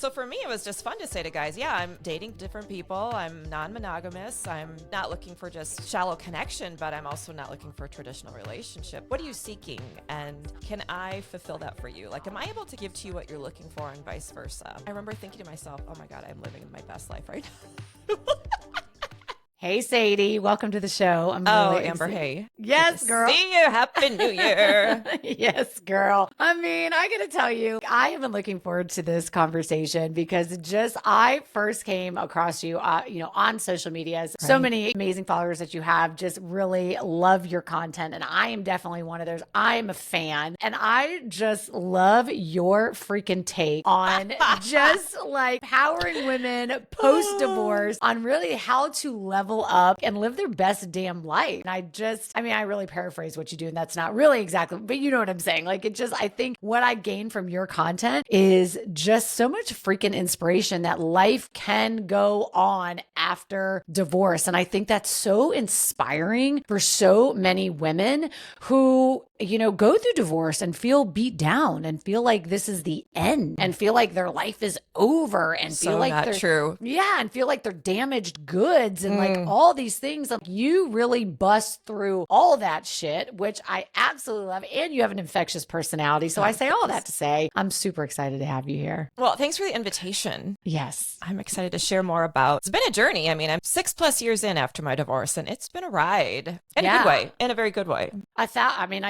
So for me, it was just fun to say to guys, yeah, I'm dating different people. I'm non-monogamous. I'm not looking for just shallow connection, but I'm also not looking for a traditional relationship. What are you seeking? And can I fulfill that for you? Like, am I able to give to you what you're looking for and vice versa? I remember thinking to myself, oh my God, I'm living my best life right now. Hey, Sadie. Welcome to the show. I'm really Amber, excited. hey. Yes, girl. See you. Happy New Year. Yes, girl. I mean, I got to tell you, I have been looking forward to this conversation because I first came across you, on social media. So many amazing followers that you have, just really love your content. And I am definitely one of those. I'm a fan. And I just love your freaking take on just like powering women post-divorce on really how to level up and live their best damn life. And I really paraphrase what you do, and that's not really exactly, but you know what I'm saying. Like, I think what I gain from your content is just so much freaking inspiration that life can go on after divorce. And I think that's so inspiring for so many women who, go through divorce and feel beat down and feel like this is the end and feel like their life is over and feel like not true. Yeah. And feel like they're damaged goods and like all these things. Like, you really bust through all that shit, which I absolutely love. And you have an infectious personality. So I say all that to say, I'm super excited to have you here. Well, thanks for the invitation. Yes. I'm excited to share more about, it's been a journey. I mean, I'm 6+ years in after my divorce, and it's been a ride in a good way, in a very good way. I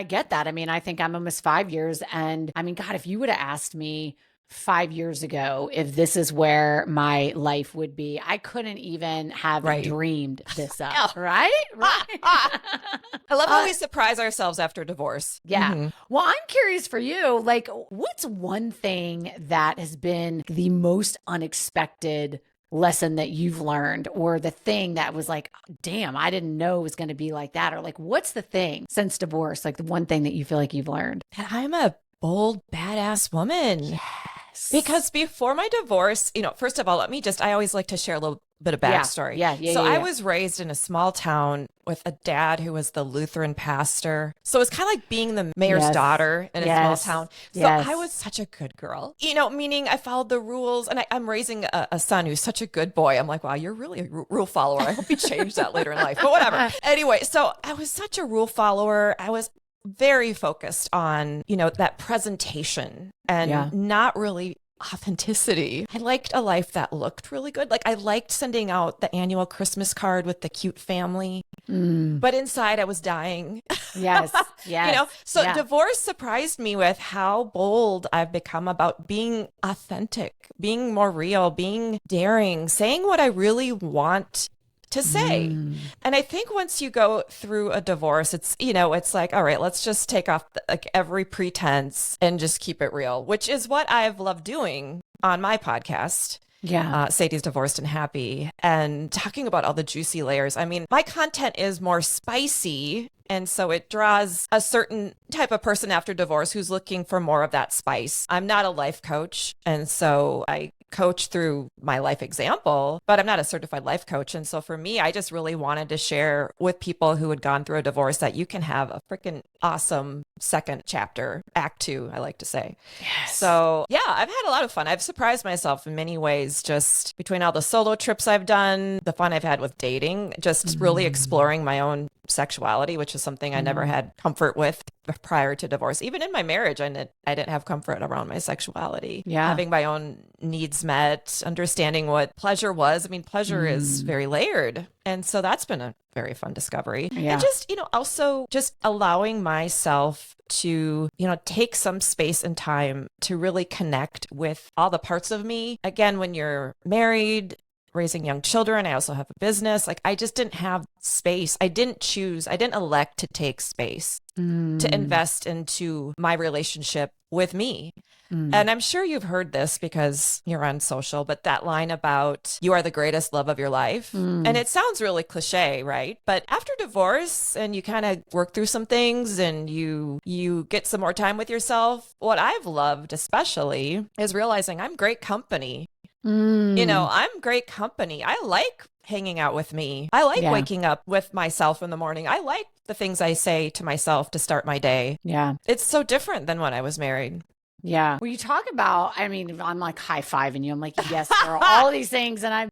get that. I mean, I think I'm almost 5 years. And I mean, God, if you would have asked me 5 years ago if this is where my life would be, I couldn't even have dreamed this up. Right? I love how we surprise ourselves after divorce. Yeah. Mm-hmm. Well, I'm curious for you, like, what's one thing that has been the most unexpected lesson that you've learned, or the thing that was like, damn, I didn't know it was going to be like that? Or like, what's the thing since divorce, like the one thing that you feel like you've learned? That I'm a bold, badass woman. Yes. Because before my divorce, first of all, I always like to share a little bit of backstory. So I was raised in a small town with a dad who was the Lutheran pastor. So it was kind of like being the mayor's daughter in a small town. So I was such a good girl, meaning I followed the rules, and I'm raising a son who's such a good boy. I'm like, wow, you're really a rule follower. I hope you change that later in life, but whatever. Anyway, so I was such a rule follower. I was very focused on, that presentation and not really authenticity. I liked a life that looked really good. Like, I liked sending out the annual Christmas card with the cute family, but inside I was dying. Yes. Divorce surprised me with how bold I've become about being authentic, being more real, being daring, saying what I really want to say. And I think once you go through a divorce, it's, it's like, all right, let's just take off every pretense and just keep it real, which is what I've loved doing on my podcast. Sadie's Divorced and Happy, and talking about all the juicy layers. I mean, my content is more spicy, and so it draws a certain type of person after divorce who's looking for more of that spice. I'm not a life coach, and so I coach through my life example, but I'm not a certified life coach. And so for me, I just really wanted to share with people who had gone through a divorce that you can have a freaking awesome second chapter, act 2, I like to say. Yes. So yeah, I've had a lot of fun. I've surprised myself in many ways, just between all the solo trips I've done, the fun I've had with dating, just really exploring my own sexuality, which is something I never had comfort with prior to divorce. Even in my marriage, I didn't have comfort around my sexuality. Having my own needs met, understanding what pleasure was. I mean, pleasure is very layered. And so that's been a very fun discovery. And just, also just allowing myself to, take some space and time to really connect with all the parts of me. Again, when you're married, raising young children, I also have a business. Like, I just didn't have space. I didn't elect to take space to invest into my relationship with me. And I'm sure you've heard this because you're on social, but that line about you are the greatest love of your life. And it sounds really cliche, right? But after divorce and you kind of work through some things and you get some more time with yourself, what I've loved especially is realizing I'm great company. I'm great company. I like hanging out with me. I like waking up with myself in the morning. I like the things I say to myself to start my day. Yeah. It's so different than when I was married. Yeah. Well, you talk about, I mean, I'm like high-fiving you. I'm like, yes, girl, all of these things. And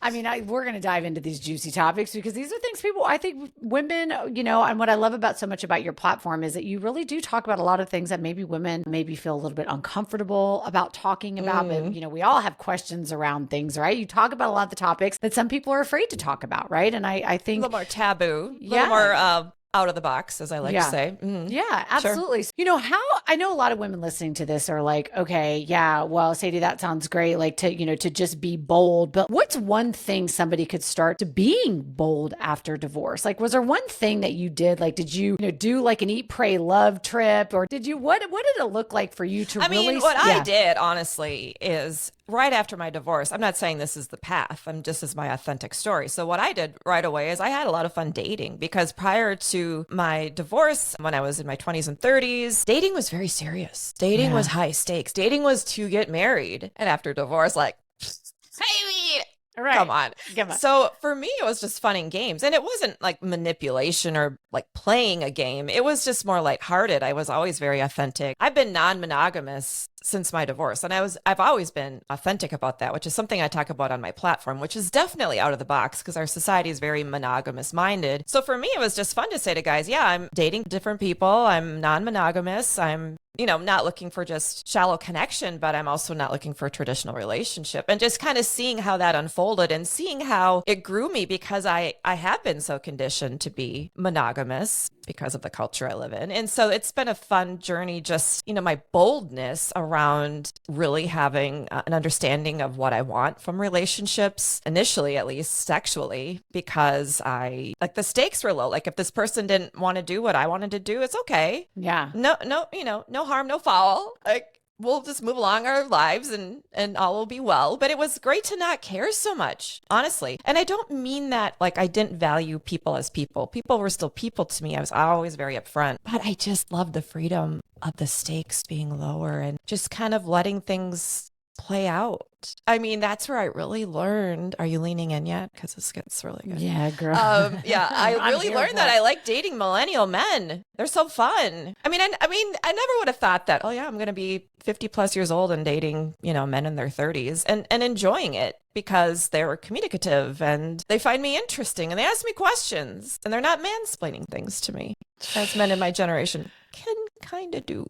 we're going to dive into these juicy topics because these are things people, I think women, and what I love about so much about your platform is that you really do talk about a lot of things that maybe women maybe feel a little bit uncomfortable about talking about. But, we all have questions around things, right? You talk about a lot of the topics that some people are afraid to talk about, right? And I think a little more taboo, a little more out of the box, as I like to say. Mm-hmm. Yeah, absolutely. Sure. How I know a lot of women listening to this are like, okay, yeah, well, Sadie, that sounds great. Like to just be bold. But what's one thing somebody could start to being bold after divorce? Like, was there one thing that you did? Like, did you, do like an eat, pray, love trip? Or did you, what did it look like for you to really? What I did, honestly, is right after my divorce, I'm not saying this is the path. This is my authentic story. So what I did right away is I had a lot of fun dating because prior to my divorce, when I was in my 20s and 30s, dating was very serious. Dating was high stakes. Dating was to get married. And after divorce, like, hey, right. Come on. So for me, it was just fun and games. And it wasn't like manipulation or like playing a game. It was just more lighthearted. I was always very authentic. I've been non-monogamous since my divorce. And I've always been authentic about that, which is something I talk about on my platform, which is definitely out of the box because our society is very monogamous minded. So for me, it was just fun to say to guys, yeah, I'm dating different people. I'm non-monogamous. I'm not looking for just shallow connection, but I'm also not looking for a traditional relationship. And just kind of seeing how that unfolded and seeing how it grew me because I have been so conditioned to be monogamous because of the culture I live in. And so it's been a fun journey, just, my boldness around really having an understanding of what I want from relationships, initially, at least sexually, because the stakes were low. Like if this person didn't want to do what I wanted to do, it's okay. Yeah. No, no harm, no foul. Like we'll just move along our lives and all will be well. But it was great to not care so much, honestly. And I don't mean that like I didn't value people as people. People were still people to me. I was always very upfront, but I just love the freedom of the stakes being lower and just kind of letting things play out. That's where I really learned. Are you leaning in yet? Because this gets really good. Yeah, girl. I really learned that I like dating millennial men. They're so fun. I never would have thought that, oh yeah, I'm going to be 50 plus years old and dating, men in their 30s and enjoying it because they're communicative and they find me interesting and they ask me questions and they're not mansplaining things to me as men in my generation can kind of do.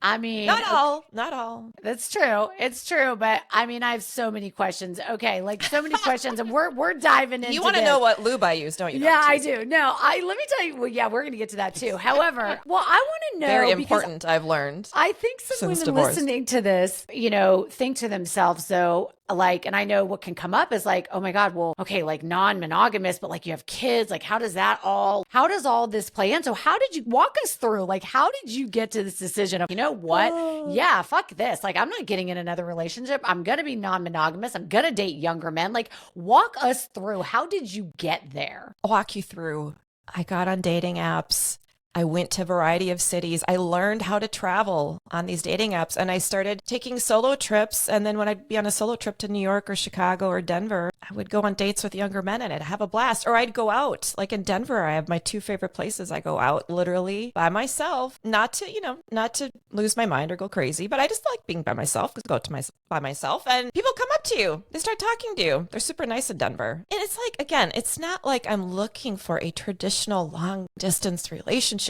Not all. That's true. It's true. But I have so many questions. Okay. Like so many questions and we're diving into You want to know what lube I use, don't you? Yeah, I do. No, let me tell you, well, yeah, we're going to get to that too. However, I want to know. Very important, I've learned. I think some women listening to this, think to themselves though, like, and I know what can come up is like, oh my God, well, okay, like non-monogamous, but like you have kids, like how does all this play in? So how did you walk us through? Like, how did you get to this decision of, you know what? Yeah, fuck this. Like, I'm not getting in another relationship. I'm going to be non-monogamous. I'm going to date younger men. Like, walk us through. How did you get there? I'll walk you through. I got on dating apps. I went to a variety of cities. I learned how to travel on these dating apps and I started taking solo trips. And then when I'd be on a solo trip to New York or Chicago or Denver, I would go on dates with younger men and I'd have a blast. Or I'd go out. Like in Denver, I have my two favorite places. I go out literally by myself, not to lose my mind or go crazy, but I just like being by myself because by myself and people come up to you. They start talking to you. They're super nice in Denver. And it's like, again, it's not like I'm looking for a traditional long distance relationship.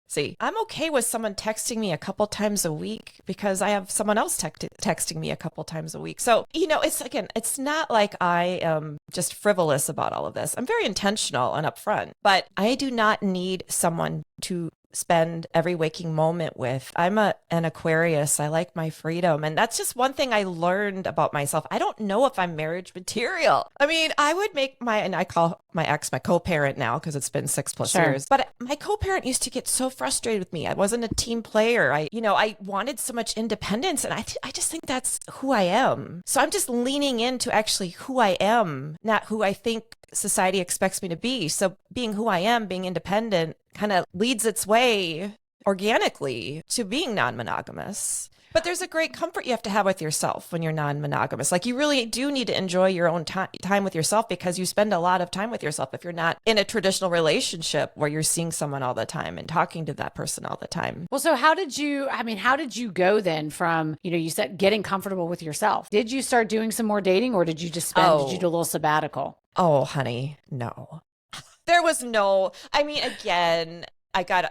See, I'm okay with someone texting me a couple times a week because I have someone else texting me a couple times a week. So, it's not like I am just frivolous about all of this. I'm very intentional and upfront, but I do not need someone to spend every waking moment with. I'm an Aquarius. I like my freedom. And that's just one thing I learned about myself. I don't know if I'm marriage material. I would make and I call my ex my co-parent now because it's been 6+ years. But my co-parent used to get so frustrated with me. I wasn't a team player. I wanted so much independence. And I just think that's who I am. So I'm just leaning into actually who I am, not who I think society expects me to be. So being who I am, being independent, kind of leads its way organically to being non-monogamous. But there's a great comfort you have to have with yourself when you're non-monogamous. Like you really do need to enjoy your own time with yourself, because you spend a lot of time with yourself if you're not in a traditional relationship where you're seeing someone all the time and talking to that person all the time. Well, so how did you go then from, you said getting comfortable with yourself? Did you start doing some more dating, or did you just did you do a little sabbatical? Oh, honey, no. There was no, again, I got,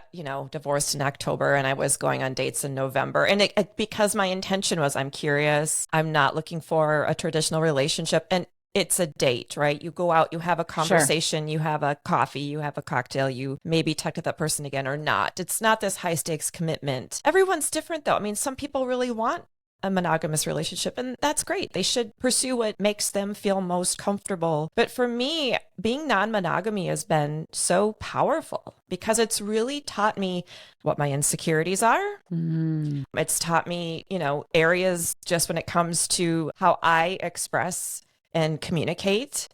divorced in October and I was going on dates in November. And because my intention was, I'm curious, I'm not looking for a traditional relationship. And it's a date, right? You go out, you have a conversation, you have a coffee, you have a cocktail, you maybe talk to that person again or not. It's not this high stakes commitment. Everyone's different though. Some people really want a monogamous relationship, and that's great. They should pursue what makes them feel most comfortable. But for me, being non-monogamy has been so powerful because it's really taught me what my insecurities are. It's taught me, areas just when it comes to how I express and communicate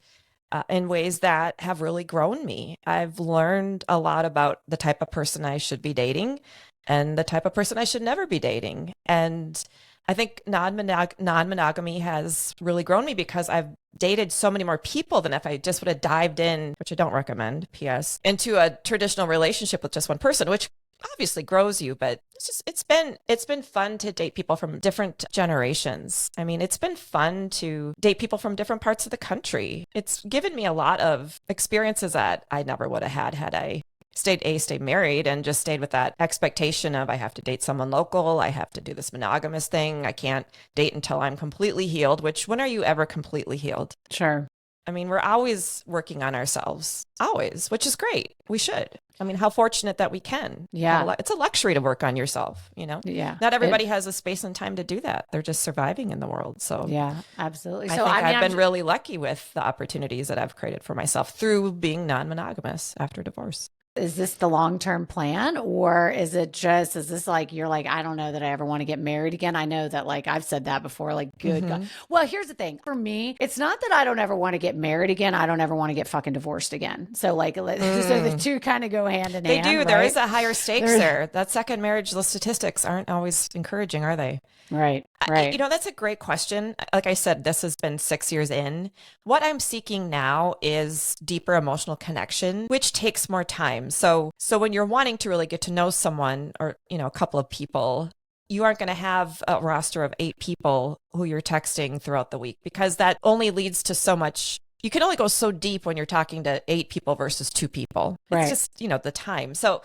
in ways that have really grown me. I've learned a lot about the type of person I should be dating and the type of person I should never be dating. And I think non-monogamy has really grown me because I've dated so many more people than if I just would have dived in, which I don't recommend, P.S., into a traditional relationship with just one person, which obviously grows you. But it's been fun to date people from different generations. It's been fun to date people from different parts of the country. It's given me a lot of experiences that I never would have had I stayed married and just stayed with that expectation of I have to date someone local. I have to do this monogamous thing. I can't date until I'm completely healed, which when are you ever completely healed? Sure. We're always working on ourselves, always, which is great. We should. How fortunate that we can. Yeah. It's a luxury to work on yourself, Yeah. Not everybody has the space and time to do that. They're just surviving in the world. So yeah, absolutely. I think I've been really lucky with the opportunities that I've created for myself through being non-monogamous after divorce. Is this the long-term plan, or is this like, you're like, I don't know that I ever want to get married again? I know that I've said that before, good God. Well, here's the thing. For me, it's not that I don't ever want to get married again. I don't ever want to get fucking divorced again. So so the two kind of go hand in hand. They do. Right? There is a higher stakes there. That second marriage, the statistics aren't always encouraging, are they? Right. That's a great question. Like I said, this has been 6 years in. What I'm seeking now is deeper emotional connection, which takes more time. So when you're wanting to really get to know someone or, a couple of people, you aren't going to have a roster of 8 people who you're texting throughout the week, because that only leads to so much. You can only go so deep when you're talking to 8 people versus 2 people. Right. It's just, the time. So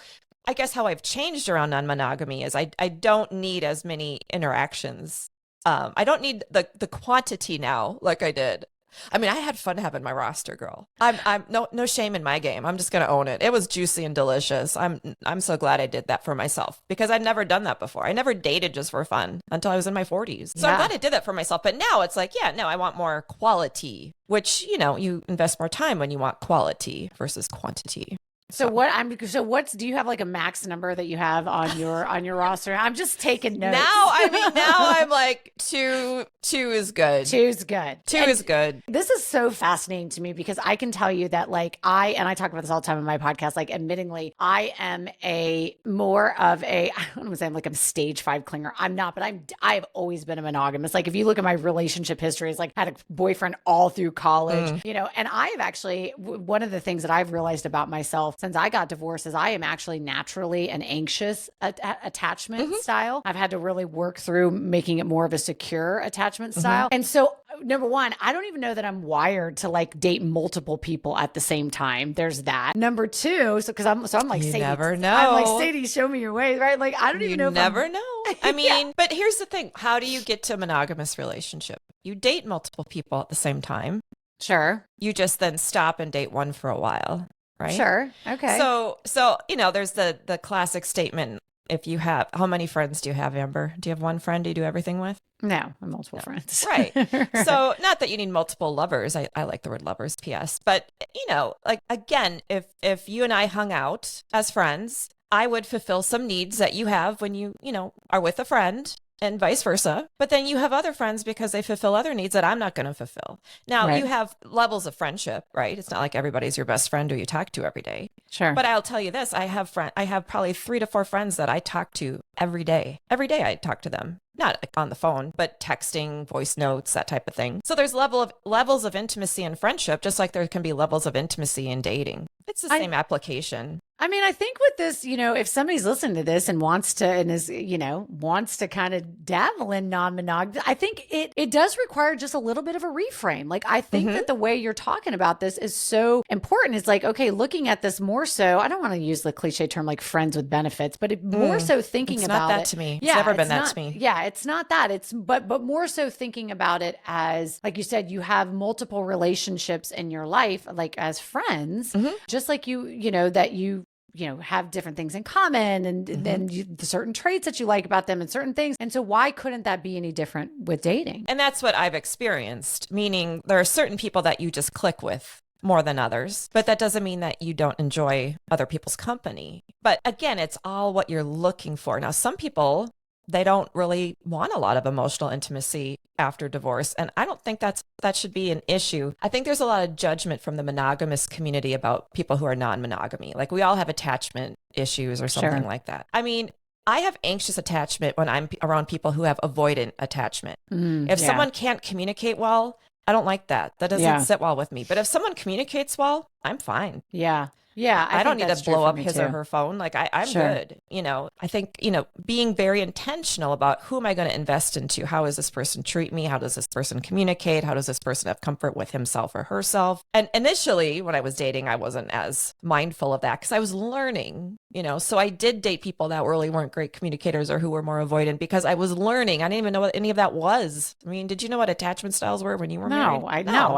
I guess how I've changed around non-monogamy is I don't need as many interactions. I don't need the quantity now like I did. I had fun having my roster, girl. I'm no shame in my game. I'm just gonna own it. It was juicy and delicious. I'm so glad I did that for myself because I'd never done that before. I never dated just for fun until I was in my 40s. So I'm glad I did that for myself. But now it's like, I want more quality, which you invest more time when you want quality versus quantity. So do you have a max number that you have on your roster? I'm just taking notes. Now I'm like two is good. Two's good. Two is good. This is so fascinating to me because I can tell you that I talk about this all the time in my podcast, admittingly, I am I don't want to say I'm a stage 5 clinger. I'm not, but I've always been a monogamous. If you look at my relationship history, it's had a boyfriend all through college, and I have actually, one of the things that I've realized about myself since I got divorced is I am actually naturally an anxious attachment style. I've had to really work through making it more of a secure attachment style. And so number one, I don't even know that I'm wired to date multiple people at the same time. There's that. Number two, I'm like, you Sadie, never know. I'm like, Sadie, show me your way, right? I don't even know. You never know. But here's the thing. How do you get to a monogamous relationship? You date multiple people at the same time. Sure. You just then stop and date one for a while. Right. Sure. Okay. So, there's the classic statement. If you have, how many friends do you have, Amber? Do you have one friend you do everything with? No, multiple friends. Right. So not that you need multiple lovers. I like the word lovers, P.S. But, again, if you and I hung out as friends, I would fulfill some needs that you have when you are with a friend. and vice versa. But then you have other friends because they fulfill other needs that I'm not going to fulfill. Now, Right. you have levels of friendship, right? It's not like everybody's your best friend who you talk to every day. Sure. But I'll tell you this, I have probably 3 to 4 friends that I talk to every day. Every day I talk to them. Not on the phone, but texting, voice notes, that type of thing. So there's levels of intimacy in friendship, just like there can be levels of intimacy in dating. It's the same application. I mean, I think with this, if somebody's listening to this and wants to, and is, wants to kind of dabble in non-monogamous, I think it does require just a little bit of a reframe. Like, I think that the way you're talking about this is so important. It's like, okay, looking at this more so, I don't want to use the cliche term like friends with benefits, but more so thinking about it. It's not that to me. It's never been that to me. Yeah, it's not that. But more so thinking about it as, like you said, you have multiple relationships in your life, like as friends, just like that you have different things in common and then the certain traits that you like about them and certain things. And so why couldn't that be any different with dating? And that's what I've experienced, meaning there are certain people that you just click with more than others, but that doesn't mean that you don't enjoy other people's company. But again, it's all what you're looking for. Now, some people, they don't really want a lot of emotional intimacy after divorce. And I don't think that should be an issue. I think there's a lot of judgment from the monogamous community about people who are non-monogamy. Like, we all have attachment issues or something like that. I mean, I have anxious attachment when I'm around people who have avoidant attachment. If someone can't communicate well, I don't like that. That doesn't sit well with me. But if someone communicates well, I'm fine. Yeah. Yeah. I don't need to blow up his or her phone. Like, I'm good. I think, being very intentional about who am I going to invest into? How does this person treat me? How does this person communicate? How does this person have comfort with himself or herself? And initially, when I was dating, I wasn't as mindful of that because I was learning, so I did date people that really weren't great communicators or who were more avoidant because I was learning. I didn't even know what any of that was. I mean, did you know what attachment styles were when you were married? I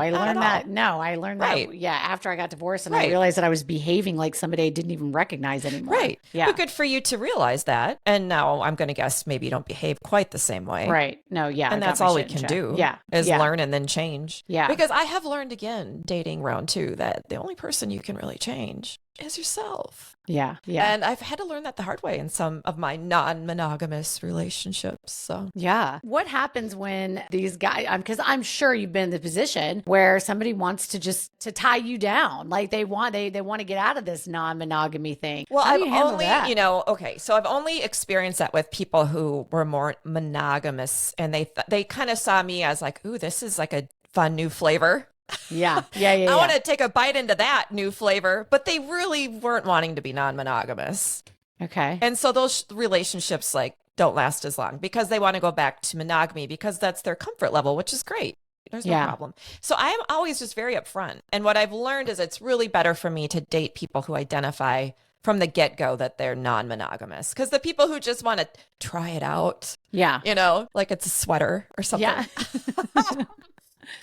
learned that. No, I learned that. Yeah. After I got divorced and I realized that I was behaving like somebody I didn't even recognize anymore. Right. Yeah. But good for you to realize that. And now I'm going to guess maybe you don't behave quite the same way. Right. No. Yeah. And that's all we can do. Yeah. Is learn and then change. Yeah. Because I have learned again, dating round 2, that the only person you can really change is yourself. Yeah. Yeah. And I've had to learn that the hard way in some of my non-monogamous relationships. So yeah. What happens when these guys, because I'm sure you've been in the position where somebody wants to tie you down. Like they want to get out of this non-monogamy thing. Well, How do I've you handle only, that? so I've only experienced that with people who were more monogamous and they kind of saw me as like, ooh, this is like a fun new flavor. Yeah. I want to take a bite into that new flavor, but they really weren't wanting to be non-monogamous. Okay. And so those relationships don't last as long because they want to go back to monogamy because that's their comfort level, which is great. There's no problem. So I am always just very upfront. And what I've learned is it's really better for me to date people who identify from the get-go that they're non-monogamous. Because the people who just want to try it out, like it's a sweater or something. Yeah.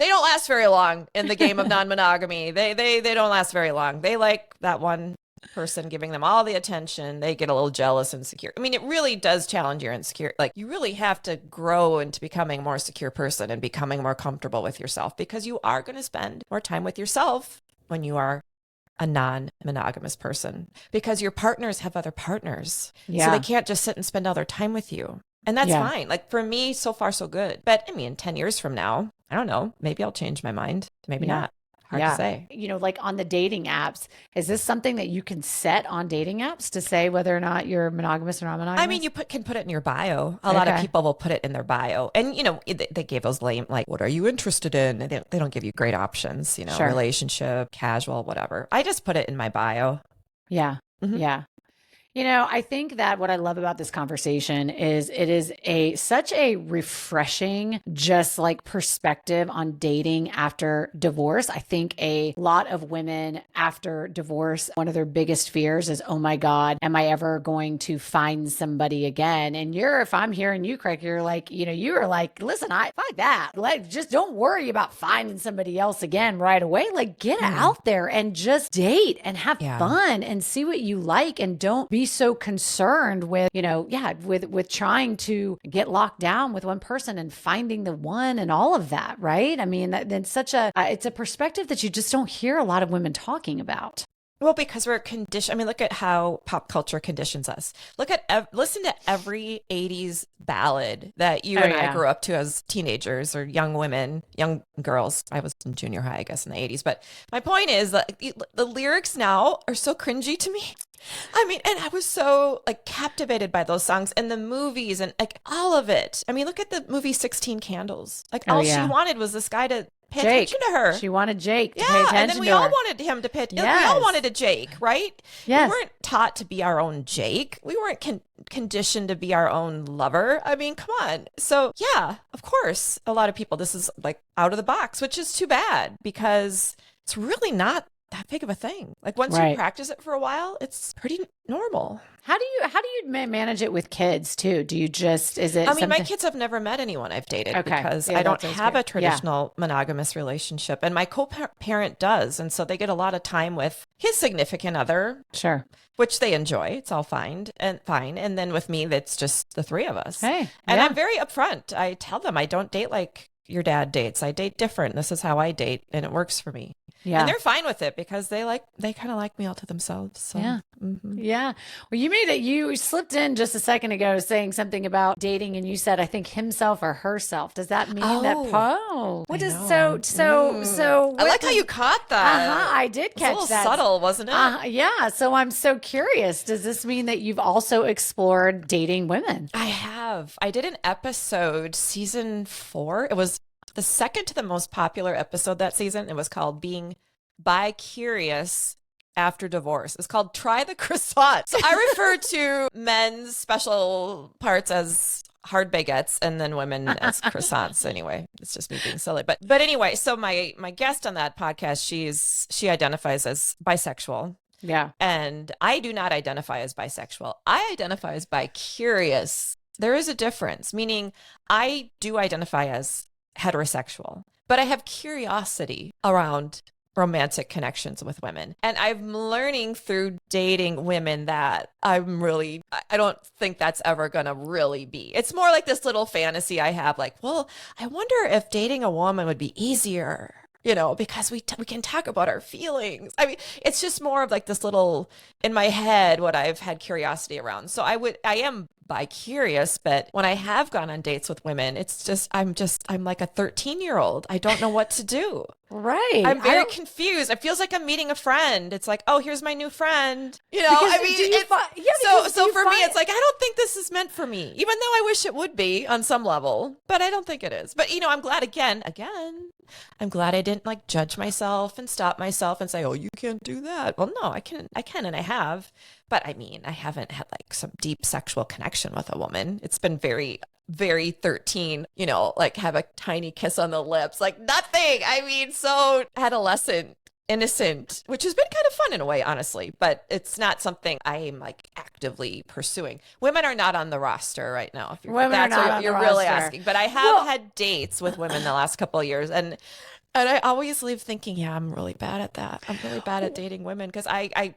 They don't last very long in the game of non-monogamy. They don't last very long. They like that one person giving them all the attention. They get a little jealous and insecure. I mean, it really does challenge your insecure. Like, you really have to grow into becoming a more secure person and becoming more comfortable with yourself because you are going to spend more time with yourself when you are a non-monogamous person because your partners have other partners. Yeah. So they can't just sit and spend all their time with you. And that's fine. Like, for me, so far, so good. But I mean, 10 years from now, I don't know, maybe I'll change my mind. Maybe not. Hard to say. Like on the dating apps, is this something that you can set on dating apps to say whether or not you're monogamous or non-monogamous? I mean, you can put it in your bio. A lot of people will put it in their bio. And, they gave those lame, like, what are you interested in? And they don't give you great options, relationship, casual, whatever. I just put it in my bio. Yeah. Mm-hmm. Yeah. I think that what I love about this conversation is it is such a refreshing, just like perspective on dating after divorce. I think a lot of women after divorce, one of their biggest fears is, oh my God, am I ever going to find somebody again? And if I'm hearing you correct, you're like, you are like, listen, I find that. Like, just don't worry about finding somebody else again right away. Like, get out there and just date and have fun and see what you like, and don't be so concerned with, with trying to get locked down with one person and finding the one and all of that, right? I mean, it's a perspective that you just don't hear a lot of women talking about. Well, because we're conditioned. I mean, look at how pop culture conditions us. Listen to every 80s ballad that you Oh and I yeah. grew up to as teenagers or young women, young girls. I was in junior high, I guess, in the 80s. But my point is that the lyrics now are so cringy to me. I mean, and I was so like captivated by those songs and the movies and like all of it. I mean, look at the movie 16 Candles. Like Oh all she yeah. wanted was this guy to pay attention Jake. to her. She wanted Jake to pay Yeah, and then attention we to all her. wanted him to pay. We all Yes. wanted a Jake, right? We Yes. weren't taught to be our own Jake. We weren't conditioned to be our own lover. I mean, come on. So yeah, of course, a lot of people. This is like out of the box, which is too bad because it's really not that big of a thing. Like once you Right. practice it for a while, it's pretty normal. How do you manage it with kids too? Do you just is it I mean, my something? kids have never met anyone I've dated Okay. because Yeah, I don't that sounds have good. a traditional monogamous relationship, and my co-parent does, and so they get a lot of time with his significant other, Sure. which they enjoy. It's all fine. And then with me, that's just the three of us. Hey. And yeah. I'm very upfront. I tell them I don't date like your dad dates. I date different. This is how I date, and it works for me. Yeah. And they're fine with it because they kind of like me all to themselves. So, Yeah. mhm. Yeah. Well, you slipped in just a second ago saying something about dating and you said, I think himself or herself. Does that mean that? Oh, Oh, what I is know. so, I like how you caught that. I did It's a little catch that. subtle, wasn't it? Yeah. So I'm so curious. Does this mean that you've also explored dating women? I have. I did an episode, season 4. It was the second to the most popular episode that season. It was called Being Bi-Curious After Divorce. It's called Try the Croissant. So I refer to men's special parts as hard baguettes and then women as croissants. Anyway, it's just me being silly. But anyway, so my guest on that podcast, she identifies as bisexual. Yeah. And I do not identify as bisexual. I identify as bi-curious. There is a difference, meaning I do identify as heterosexual, but I have curiosity around romantic connections with women. And I'm learning through dating women that I don't think that's ever going to really be. It's more like this little fantasy I have like, well, I wonder if dating a woman would be easier, because we can talk about our feelings. I mean, it's just more of like this little in my head, what I've had curiosity around. So I am bi-curious, but when I have gone on dates with women, it's just, I'm like a 13-year-old. I don't know what to do. Right. I'm very confused. It feels like I'm meeting a friend. It's like, oh, here's my new friend. Because I mean, do you it's, fi- yeah, so because do you for me, find- it's like, I don't think this is meant for me, even though I wish it would be on some level, but I don't think it is. But, I'm glad again, I'm glad I didn't like judge myself and stop myself and say, oh, you can't do that. Well, no, I can, and I have. But I mean, I haven't had like some deep sexual connection with a woman. It's been very, very 13, like have a tiny kiss on the lips, like nothing. I mean, so adolescent, innocent, which has been kind of fun in a way, honestly, but it's not something I am like actively pursuing. Women are not on the roster right now. If that's what you're really asking. But I have had dates with women the last couple of years, and I always leave thinking, yeah, I'm really bad at that. I'm really bad at dating women because I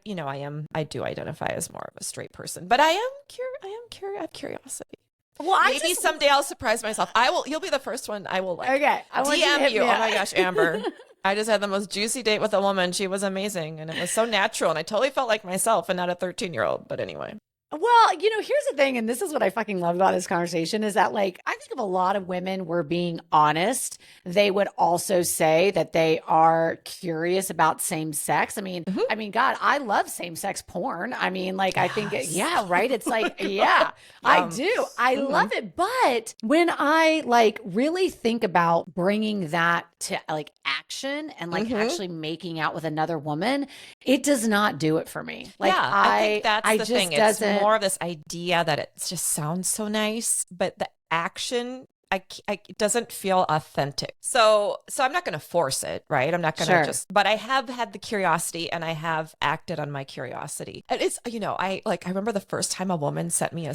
do identify as more of a straight person, but I have curiosity. Well, Maybe someday I'll surprise myself. You'll be the first one. I will like Okay. I want DM to hit you. me Oh up. my gosh, Amber. I just had the most juicy date with a woman. She was amazing and it was so natural and I totally felt like myself and not a 13-year-old. But anyway. Well, here's the thing, and this is what I fucking love about this conversation is that, like, I think if a lot of women were being honest, they would also say that they are curious about same sex. I mean, God, I love same sex porn. I mean, like, I think, yeah, right. It's like, yeah, I do. I love it. But when I like really think about bringing that to like action and like actually making out with another woman, it does not do it for me. Like, yeah, I think that's the thing. It's doesn't. more of this idea that it just sounds so nice, but the action, it doesn't feel authentic. So I'm not going to force it, right? I'm not going to but I have had the curiosity and I have acted on my curiosity. And it's, I remember the first time a woman sent me a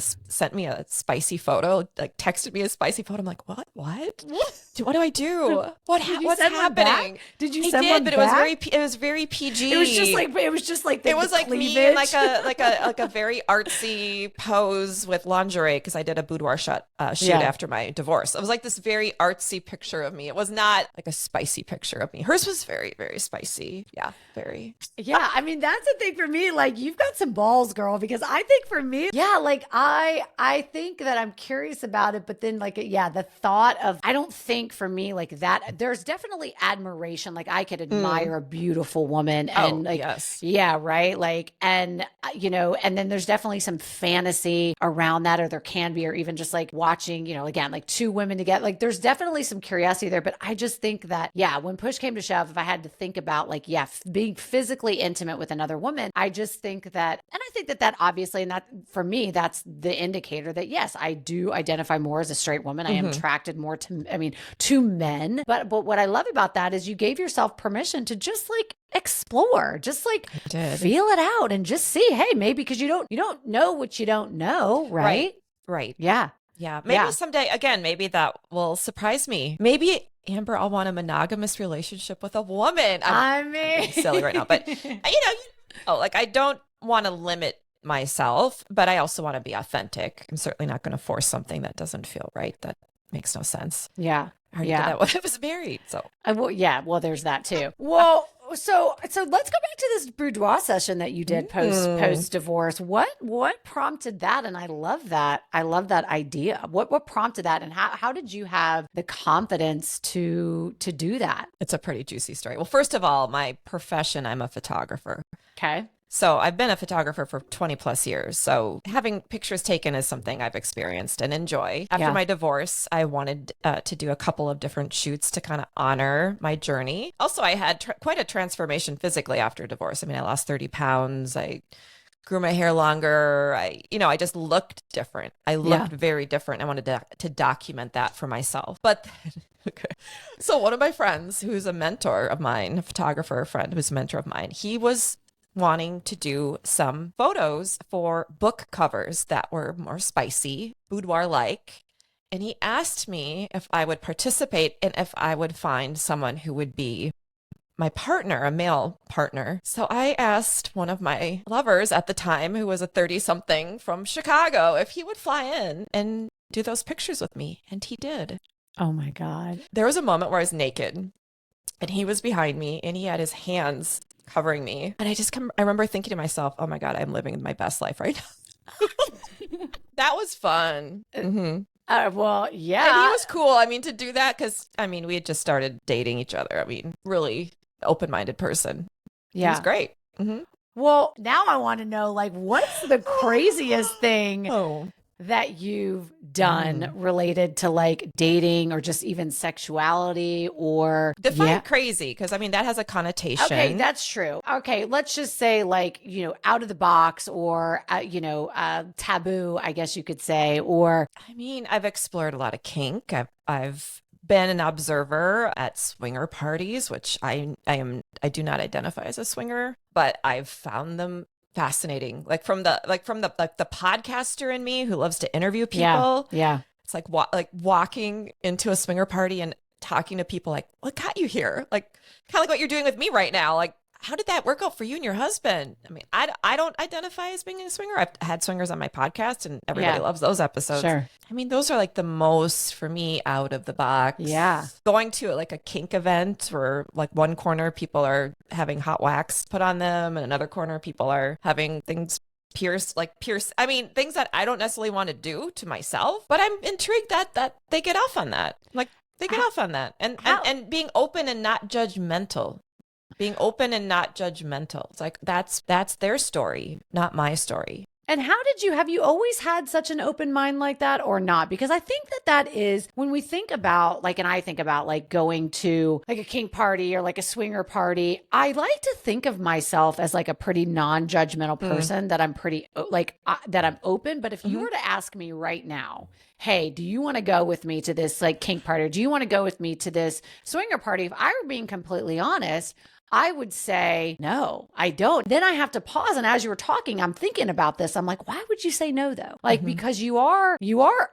spicy photo, like texted me a spicy photo. I'm like, what? What do I do? What's happening? Did you I send did, one but back? it was very PG. It was just like it was like me in like a very artsy pose with lingerie because I did a boudoir shoot after my divorce. divorce. It was like this very artsy picture of me. It was not like a spicy picture of me. Hers was very, very spicy. Yeah, very. Yeah, I mean, that's the thing for me. Like, you've got some balls, girl, because I think for me, yeah, like I think that I'm curious about it, but then like, yeah, the thought of, I don't think for me like that, there's definitely admiration. Like I could admire a beautiful woman and like, yes. yeah, right. Like, and you know, and then there's definitely some fantasy around that, or there can be, or even just like watching, you know, again, like two women together, like there's definitely some curiosity there, but I just think that, yeah, when push came to shove, if I had to think about like, yeah, being physically intimate with another woman, I just think that, and I think that that obviously, and that for me, that's the indicator that yes, I do identify more as a straight woman. I am attracted more to, I mean, to men. But what I love about that is you gave yourself permission to just like explore, just like feel it out and just see, hey, maybe because you don't know what you don't know, right? Right. Yeah. Yeah. Maybe someday, again, maybe that will surprise me. Maybe Amber, I'll want a monogamous relationship with a woman. I'm being silly right now, but like I don't want to limit myself, but I also want to be authentic. I'm certainly not going to force something that doesn't feel right. That makes no sense. Yeah. I already did that when I was married. So well, there's that too. Well, so let's go back to this boudoir session that you did post divorce. What prompted that? And I love that. I love that idea. What prompted that? And how did you have the confidence to do that? It's a pretty juicy story. Well, first of all, my profession, I'm a photographer. Okay. So I've been a photographer for 20 plus years. So having pictures taken is something I've experienced and enjoy. After my divorce, I wanted to do a couple of different shoots to kind of honor my journey. Also, I had quite a transformation physically after divorce. I mean, I lost 30 pounds. I grew my hair longer. I just looked different. I looked very different. I wanted to document that for myself. But okay. So one of my friends who's a mentor of mine, a photographer friend who's a mentor of mine, he was wanting to do some photos for book covers that were more spicy, boudoir-like. And he asked me if I would participate and if I would find someone who would be my partner, a male partner. So I asked one of my lovers at the time, who was a 30-something from Chicago, if he would fly in and do those pictures with me. And he did. Oh my God. There was a moment where I was naked and he was behind me and he had his hands covering me. And I remember thinking to myself, oh my God, I'm living my best life right now. That was fun. Well, yeah. And he was cool. I mean, to do that, because I mean, we had just started dating each other. I mean, really open-minded person. Yeah. He was great. Well, now I want to know, like, what's the craziest thing that you've done related to like dating or just even sexuality or define crazy, because I mean that has a connotation. Okay, that's true. Okay, let's just say like, out of the box or taboo, I guess you could say. Or I mean, I've explored a lot of kink. I've been an observer at swinger parties, which I do not identify as a swinger, but I've found them fascinating. Like from the podcaster in me who loves to interview people. Yeah. It's like walking into a swinger party and talking to people like, what got you here? Like kind of like what you're doing with me right now. Like, how did that work out for you and your husband? I mean, I don't identify as being a swinger. I've had swingers on my podcast and everybody loves those episodes. Sure. I mean, those are like the most, for me, out of the box. Yeah. Going to like a kink event where like one corner people are having hot wax put on them and another corner people are having things pierce. I mean, things that I don't necessarily want to do to myself, but I'm intrigued that they get off on that. Like they get off on that. And being open and not judgmental. Being open and not judgmental. It's like, that's their story, not my story. And have you always had such an open mind like that or not? Because I think that is when we think about like, and I think about like going to like a kink party or like a swinger party, I like to think of myself as like a pretty non-judgmental person that I'm pretty that I'm open. But if you were to ask me right now, hey, do you want to go with me to this like kink party? Or do you want to go with me to this swinger party? If I were being completely honest, I would say, no, I don't. Then I have to pause. And as you were talking, I'm thinking about this. I'm like, why would you say no though? Like, because you are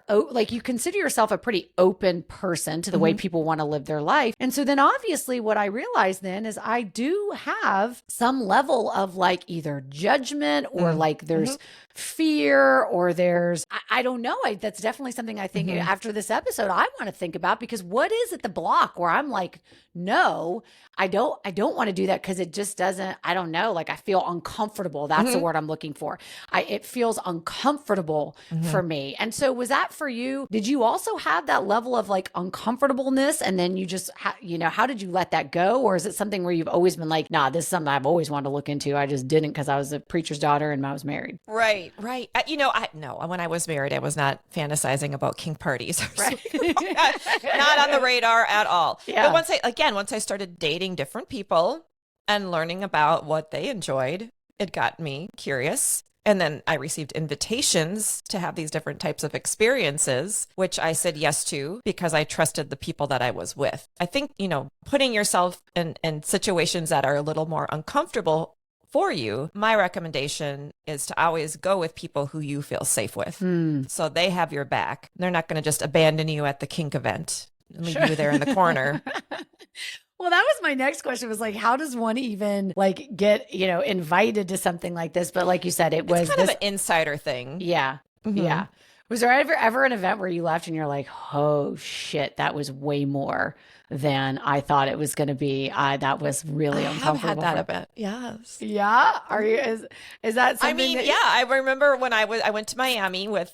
like, you consider yourself a pretty open person to the way people want to live their life. And so then obviously what I realized then is I do have some level of like either judgment or like there's fear or there's, I don't know. That's definitely definitely something I think after this episode, I want to think about, because what is at the block where I'm like, no, I don't want to do that, because it just doesn't, I don't know, like I feel uncomfortable. That's the word I'm looking for. It feels uncomfortable for me. And so was that for you? Did you also have that level of like uncomfortableness, and then you just, how did you let that go? Or is it something where you've always been like, nah, this is something I've always wanted to look into. I just didn't because I was a preacher's daughter and I was married. Right. No, when I was married, I was not fantasizing about kink parties. Right. Not on the radar at all. Yeah. But once I started dating different people and learning about what they enjoyed, it got me curious. And then I received invitations to have these different types of experiences, which I said yes to because I trusted the people that I was with. I think, putting yourself in situations that are a little more uncomfortable for you, my recommendation is to always go with people who you feel safe with. So they have your back. They're not going to just abandon you at the kink event and leave you there in the corner. Well, that was my next question, was like, how does one even like get, invited to something like this? But like you said, it's kind of an insider thing. Yeah. Yeah. Was there ever an event where you left and you're like, oh shit, that was way more than I thought it was going to be? That was really uncomfortable. I have had that event. Yes. Yeah. Are you, is that something? I remember when I went to Miami with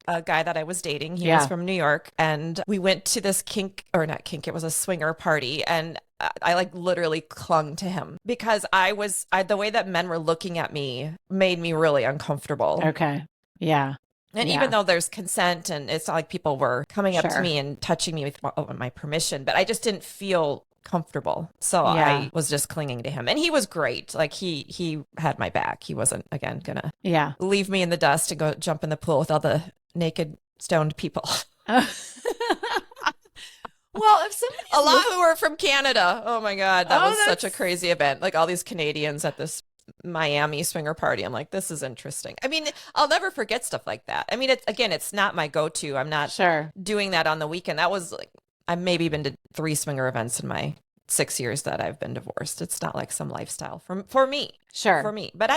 a guy that I was dating. He was from New York, and we went to this it was a swinger party, and I like literally clung to him because the way that men were looking at me made me really uncomfortable. Okay. Yeah. And even though there's consent, and it's not like people were coming up to me and touching me with my permission, but I just didn't feel comfortable. So I was just clinging to him. And he was great. Like he had my back. He wasn't, again, gonna leave me in the dust to go jump in the pool with all the naked stoned people. Well, if somebody a lot who are from Canada. Oh my God. That was such a crazy event. Like all these Canadians at this Miami swinger party. I'm like, this is interesting. I mean, I'll never forget stuff like that. I mean, it's not my go-to. I'm not doing that on the weekend. That was like, I've maybe been to 3 swinger events in my 6 years that I've been divorced. It's not like some lifestyle for me. Sure. For me. But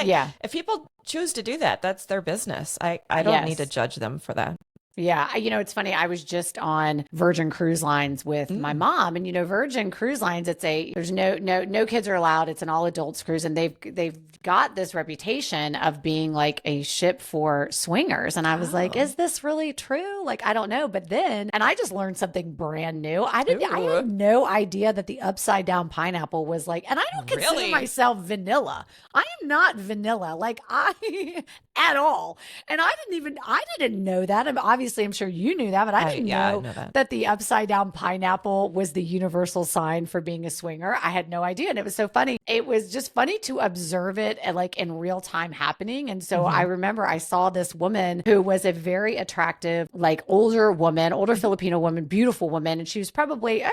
if people choose to do that, that's their business. I don't need to judge them for that. Yeah. It's funny. I was just on Virgin Cruise Lines with my mom, and Virgin Cruise Lines, there's no kids are allowed. It's an all adults cruise, and they've got this reputation of being like a ship for swingers. And I was like, is this really true? Like, I don't know. But then, and I just learned something brand new. I had no idea that the upside down pineapple was like, and I don't consider myself vanilla. I am not vanilla, like at all. And I didn't know that. I'm sure you knew that, but I didn't know that the upside down pineapple was the universal sign for being a swinger. I had no idea. And it was so funny. It was just funny to observe it like in real time happening. And so I remember I saw this woman who was a very attractive, like older Filipino woman, beautiful woman. And she was probably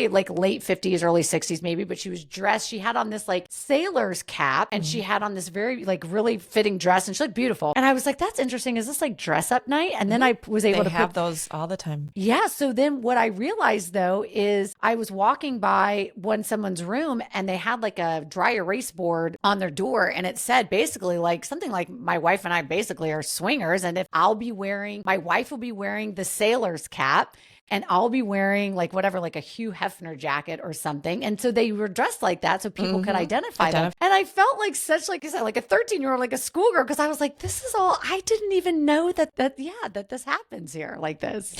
like late 50s, early 60s maybe, but she was dressed. She had on this like sailor's cap, and she had on this very like really fitting dress, and she looked beautiful. And I was like, that's interesting. Is this like dress up night? And then I was able to have those all the time. Yeah. So then what I realized though is I was walking by someone's room, and they had like a dry erase board on their door, and it said basically like something like, my wife and I basically are swingers, and if my wife will be wearing the sailor's cap, and I'll be wearing like whatever, like a Hugh Hefner jacket or something. And so they were dressed like that so people could identify them. And I felt like such, like you said, like a 13-year-old, like a schoolgirl, because I was like, this is all, I didn't even know that this happens here like this.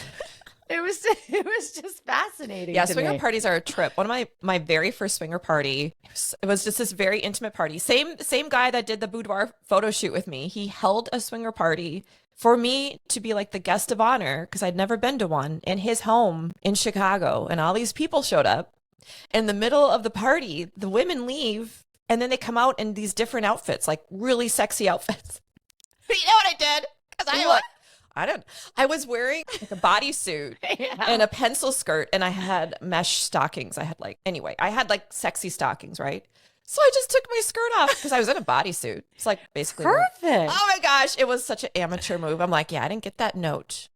It was just fascinating. Yeah, swinger parties are a trip. One of my very first swinger party, it was just this very intimate party. Same guy that did the boudoir photo shoot with me. He held a swinger party for me to be like the guest of honor, because I'd never been to one, in his home in Chicago. And all these people showed up. In the middle of the party, the women leave, and then they come out in these different outfits, like really sexy outfits. You know what I did? Because I was wearing like a bodysuit and a pencil skirt, and I had mesh stockings. I had like sexy stockings, right? So I just took my skirt off because I was in a bodysuit. It's like basically perfect. Oh my gosh, it was such an amateur move. I'm like, I didn't get that note.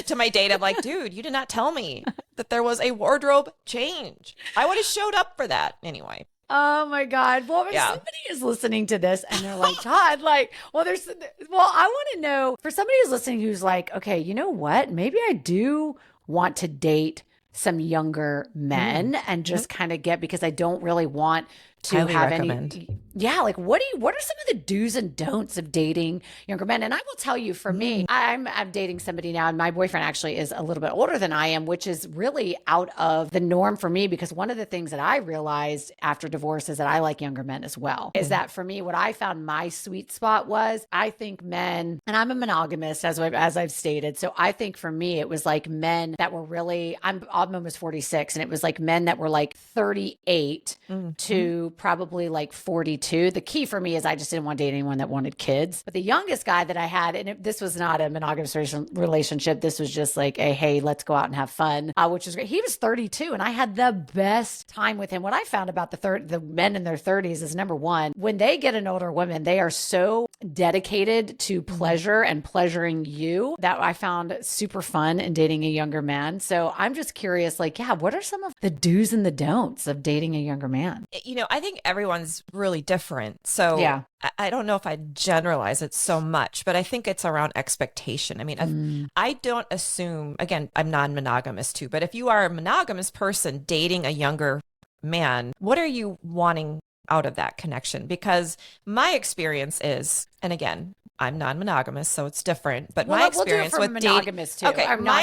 To my date, I'm like, dude, you did not tell me that there was a wardrobe change. I would have showed up for that anyway. Oh my God. Well, if Yeah. somebody is listening to this and they're like, Todd, I want to know for somebody who's listening who's like, okay, you know what? Maybe I do want to date some younger men and just kind of because I don't really want to Highly have recommend. any. Yeah. Like, what are some of the do's and don'ts of dating younger men? And I will tell you, for me, I'm dating somebody now, and my boyfriend actually is a little bit older than I am, which is really out of the norm for me, because one of the things that I realized after divorce is that I like younger men as well. Is that for me, what I found my sweet spot was, I think men, and I'm a monogamist as I've stated. So I think for me, it was like men that were really, I'm almost 46, and it was like men that were like 38 to probably like 42. The key for me is I just didn't want to date anyone that wanted kids. But the youngest guy that I had, and this was not a monogamous relationship. This was just like a, hey, let's go out and have fun, which was great. He was 32, and I had the best time with him. What I found about the men in their 30s is, number one, when they get an older woman, they are so dedicated to pleasure and pleasuring you, that I found super fun in dating a younger man. So I'm just curious, like, yeah, what are some of the do's and the don'ts of dating a younger man? I think everyone's really different. So Yeah. I don't know if I generalize it so much, but I think it's around expectation. I mean, I don't assume, again, I'm non-monogamous too, but if you are a monogamous person dating a younger man, what are you wanting out of that connection? Because my experience is, and again, I'm non-monogamous, so it's different. But my experience with monogamous too. Okay, my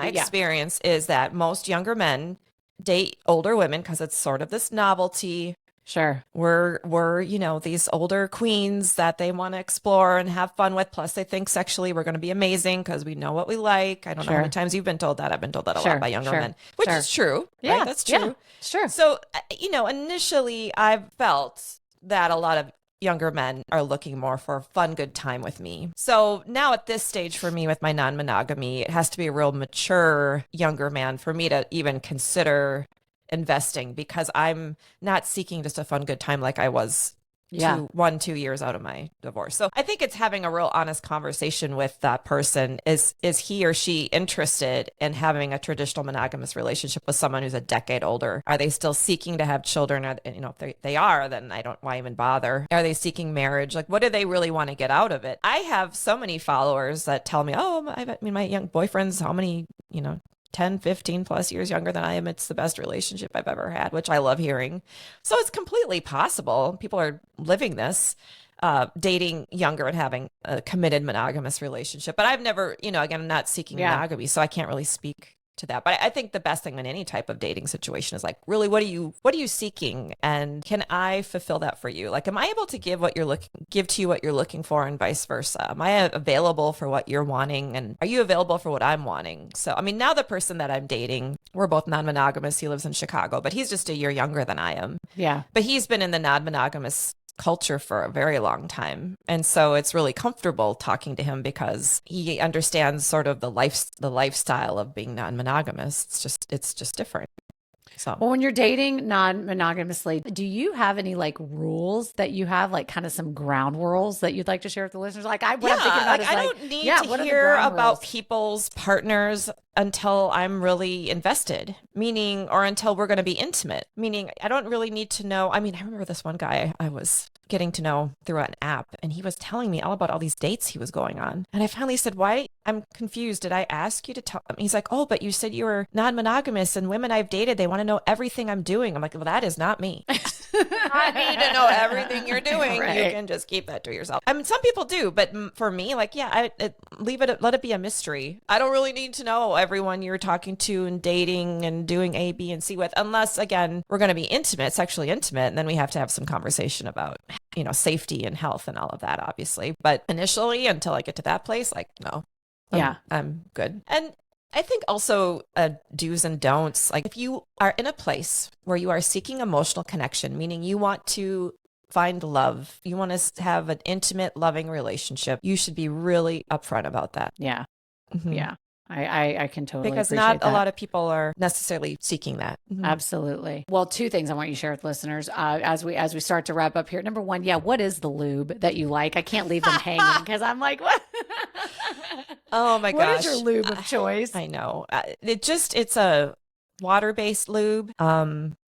experience is that most younger men date older women because it's sort of this novelty. Sure. We're these older queens that they want to explore and have fun with. Plus, they think sexually we're going to be amazing because we know what we like. I don't know how many times you've been told that. I've been told that a lot by younger men, which is true. Yeah, right? That's true. Yeah, sure. So, initially I've felt that a lot of younger men are looking more for a fun, good time with me. So now at this stage for me with my non-monogamy, it has to be a real mature younger man for me to even consider investing, because I'm not seeking just a fun, good time like I was 2 years out of my divorce. So I think it's having a real honest conversation with that person. Is he or she interested in having a traditional monogamous relationship with someone who's a decade older? Are they still seeking to have children? If they are, then why even bother? Are they seeking marriage? Like, what do they really want to get out of it? I have so many followers that tell me, my young boyfriend's how many, 10, 15 plus years younger than I am. It's the best relationship I've ever had, which I love hearing. So it's completely possible. People are living this, dating younger and having a committed monogamous relationship. But I've never, again, I'm not seeking monogamy, so I can't really speak to that. But I think the best thing in any type of dating situation is like, really, what are you seeking? And can I fulfill that for you? Like, am I able to give to you what you're looking for, and vice versa? Am I available for what you're wanting? And are you available for what I'm wanting? So, now the person that I'm dating, we're both non-monogamous. He lives in Chicago, but he's just a year younger than I am. Yeah. But he's been in the non-monogamous culture for a very long time. And so it's really comfortable talking to him because he understands sort of the lifestyle of being non-monogamous. It's just different. So, well, when you're dating non-monogamously, do you have any like rules that you have, like kind of some ground rules that you'd like to share with the listeners? Like, what I'm thinking about is I don't need to hear about people's partners until I'm really invested, or until we're going to be intimate, meaning I don't really need to know. I remember this one guy I was getting to know through an app, and he was telling me all about all these dates he was going on. And I finally said, why? I'm confused. Did I ask you to tell him? He's like, oh, but you said you were non-monogamous, and women I've dated, they want to know everything I'm doing. I'm like, well, that is not me. I need to know everything you're doing. Right. You can just keep that to yourself. Some people do, but for me, like, let it be a mystery. I don't really need to know everyone you're talking to and dating and doing A, B, and C with, unless, again, we're going to be intimate, sexually intimate, and then we have to have some conversation about, safety and health and all of that, obviously. But initially, until I get to that place, like, no. I'm good. And I think also do's and don'ts, like if you are in a place where you are seeking emotional connection, meaning you want to find love, you want to have an intimate, loving relationship, you should be really upfront about that. Yeah. Mm-hmm. Yeah. I can totally because appreciate not a lot of people are necessarily seeking that. Mm-hmm. Absolutely. Well, two things I want you to share with listeners as we start to wrap up here. Number one, what is the lube that you like? I can't leave them hanging because I'm like, what? Oh my gosh. What is your lube of choice? I know. It's a water-based lube.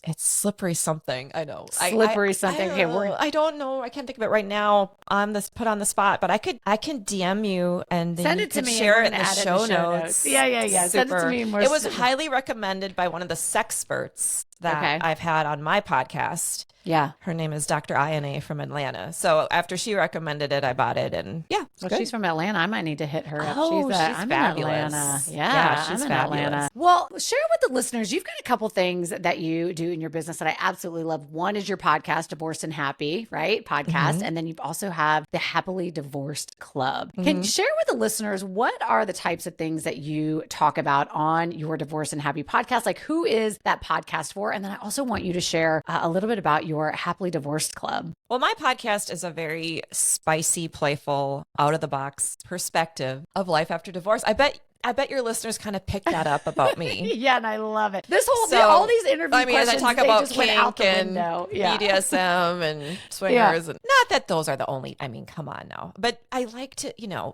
It's slippery something. I know. Slippery something. Okay, I don't know. I can't think of it right now on this put on the spot, but I can DM you and then send you it to could me. share And it we're in the gonna add it show in the notes. Yeah. Send it to me. It was highly recommended by one of the sexperts that I've had on my podcast. Yeah. Her name is Dr. INA from Atlanta. So after she recommended it, I bought it. And yeah, well, she's from Atlanta. I might need to hit her up. Oh, she's I'm fabulous. in Atlanta. She's I'm in fabulous. Atlanta. Well, share with the listeners. You've got a couple things that you do in your business that I absolutely love. One is your podcast, Divorced and Happy, right? Podcast. And then you also have the Happily Divorced Club. Can you share with the listeners what are the types of things that you talk about on your Divorced and Happy podcast? Like, who is that podcast for? And then I also want you to share a little bit about your Happily Divorced Club. Well, my podcast is a very spicy, playful, out of the box perspective of life after divorce. I bet your listeners kind of picked that up about me. Yeah, and I love it. This whole all these interview questions, I talk about just went out the kink window. and BDSM and swingers, and not that those are the only. I mean, come on now. But I like to,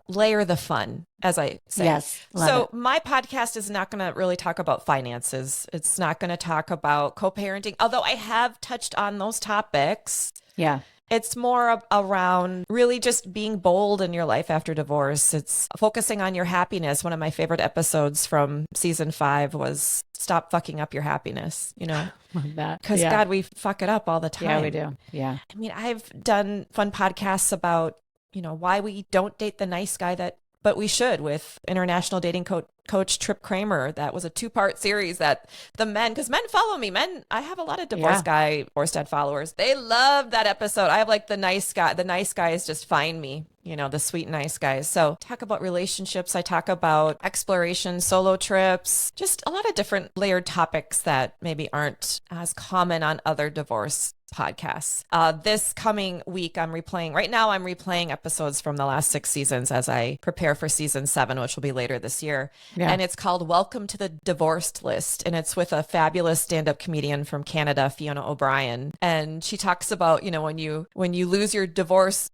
layer the fun, as I say. Yes. So my podcast is not going to really talk about finances. It's not going to talk about co-parenting, although I have touched on those topics. Yeah. It's more around really just being bold in your life after divorce. It's focusing on your happiness. One of my favorite episodes from season 5 was stop fucking up your happiness, because God, we fuck it up all the time. Yeah, we do. Yeah. I mean, I've done fun podcasts about, why we don't date the nice guy but we should, with international dating coach Trip Kramer. That was a 2-part series that the men, because men follow me. I have a lot of divorced dad followers. They love that episode. I have like the nice guy. The nice guys just find me, the sweet, nice guys. So talk about relationships. I talk about exploration, solo trips, just a lot of different layered topics that maybe aren't as common on other divorce podcasts. This coming week, I'm replaying episodes from the last 6 seasons as I prepare for season 7, which will be later this year. Yeah. And it's called Welcome to the Divorced List. And it's with a fabulous stand-up comedian from Canada, Fiona O'Brien. And she talks about, when you lose your it's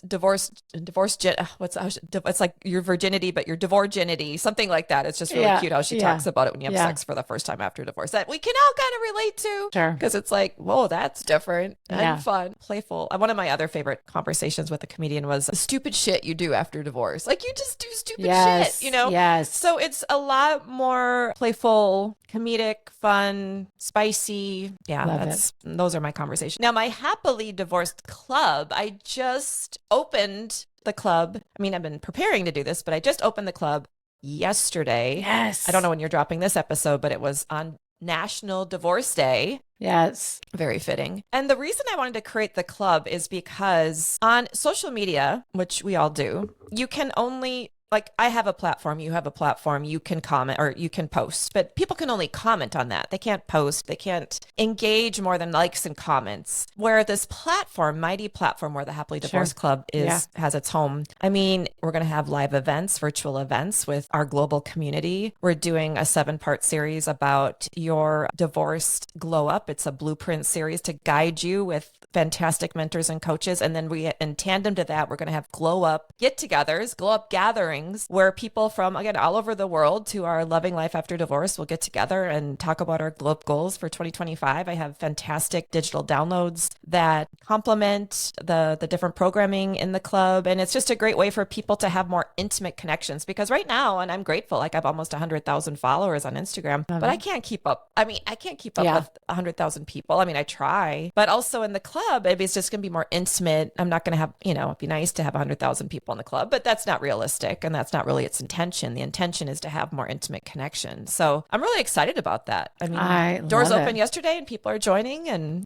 like your virginity, but your divorginity, something like that. It's just really cute how she talks about it when you have sex for the first time after divorce, that we can all kind of relate to. Sure. Because it's like, whoa, that's different. And fun, playful. One of my other favorite conversations with a comedian was the stupid shit you do after divorce. Like, you just do stupid shit, Yes. So it's a lot more playful, comedic, fun, spicy. Yeah, those are my conversations. Now, my Happily Divorced Club, I just opened the club. I mean, I've been preparing to do this, but I just opened the club yesterday. Yes. I don't know when you're dropping this episode, but it was on National Divorce Day. Yes. Very fitting. And the reason I wanted to create the club is because on social media, which we all do, you can only, like, I have a platform, you have a platform, you can comment or you can post, but people can only comment on that. They can't post, they can't engage more than likes and comments. Where this platform, mighty platform where the Happily Divorced Club has its home. I mean, we're going to have live events, virtual events with our global community. We're doing a 7-part series about your divorced glow up. It's a blueprint series to guide you with fantastic mentors and coaches. And then in tandem to that, we're going to have glow up get-togethers, glow up gatherings, where people from, again, all over the world to our Loving Life After Divorce will get together and talk about our glow up goals for 2025. I have fantastic digital downloads that complement the different programming in the club. And it's just a great way for people to have more intimate connections, because right now, and I'm grateful, like, I have almost 100,000 followers on Instagram, but I can't keep up. I mean, I can't keep up with 100,000 people. I mean, I try, but also in the club, it's just going to be more intimate. I'm not going to have, it'd be nice to have 100,000 people in the club, but that's not realistic. And that's not really its intention. The intention is to have more intimate connection. So I'm really excited about that. I mean, doors opened yesterday and people are joining, and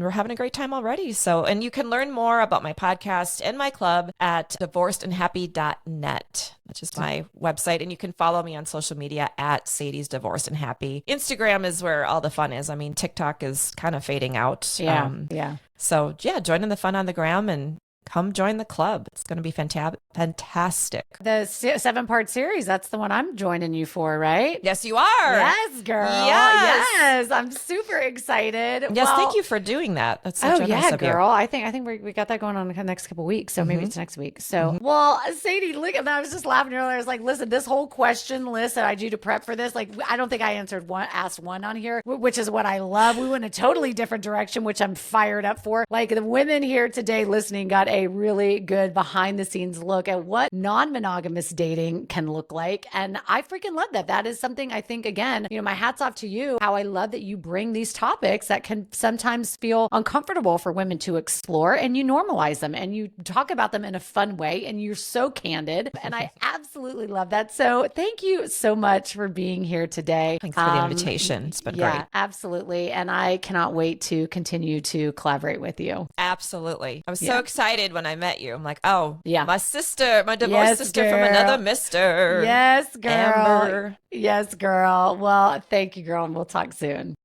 we're having a great time already. So, and you can learn more about my podcast and my club at divorcedandhappy.net, which is my website. And you can follow me on social media at Sadie's Divorced and Happy. Instagram is where all the fun is. I mean, TikTok is kind of fading out. Yeah. So join in the fun on the gram and come join the club. It's going to be fantastic. The 7-part series, that's the one I'm joining you for, right? Yes, you are. Yes, girl. Yes. Yes. I'm super excited. Yes, thank you for doing that. That's so generous of you. Girl. I think we got that going on in the next couple weeks. So maybe it's next week. So, well, Sadie, look at that. I was just laughing earlier. I was like, listen, this whole question list that I do to prep for this, like, I don't think I asked one on here, which is what I love. We went a totally different direction, which I'm fired up for. Like, the women here today listening got a really good behind the scenes look at what non-monogamous dating can look like. And I freaking love that. That is something I think, again, my hat's off to you, how I love that you bring these topics that can sometimes feel uncomfortable for women to explore, and you normalize them and you talk about them in a fun way, and you're so candid. And I absolutely love that. So thank you so much for being here today. Thanks for the invitation. It's been great. Absolutely. And I cannot wait to continue to collaborate with you. Absolutely. I was so excited when I met you. I'm like, oh, yeah, my sister, my divorced sister from another mister. Yes, girl. Amber. Yes, girl. Well, thank you, girl. And we'll talk soon.